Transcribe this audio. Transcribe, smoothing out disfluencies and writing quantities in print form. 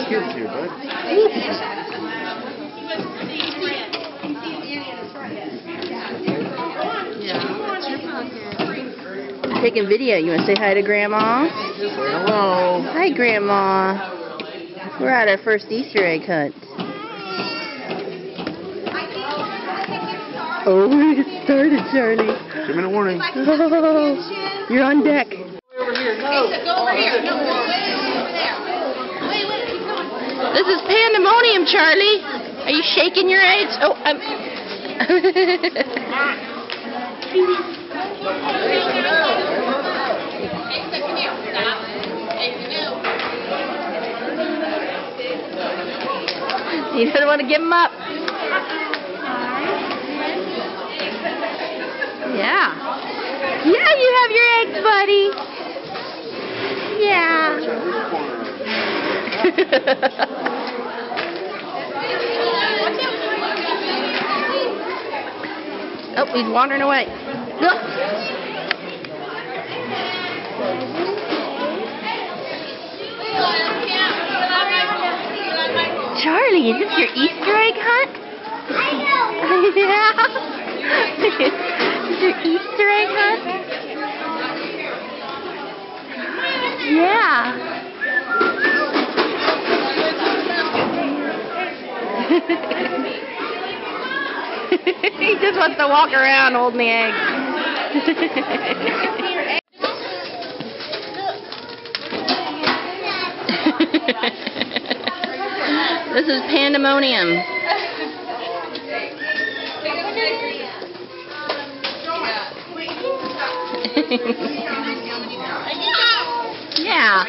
Give it to you, bud. Taking video. You want to say hi to Grandma? Say hello. Hi, Grandma. We're at our first Easter egg hunt. Oh, it started, Charlie. 2-minute warning. Oh, you're on deck. Over here, no. Go over here. No, over there. Wait, keep going. This is pandemonium, Charlie. Are you shaking your eggs? Oh, I'm... You don't want to give them up. Yeah. Yeah, you have your eggs, buddy. Yeah. Oh, he's wandering away. Charlie, is this your Easter egg hunt? Yeah. Is your Easter egg hunt? Yeah. He just wants to walk around holding the egg. This is pandemonium. Yeah.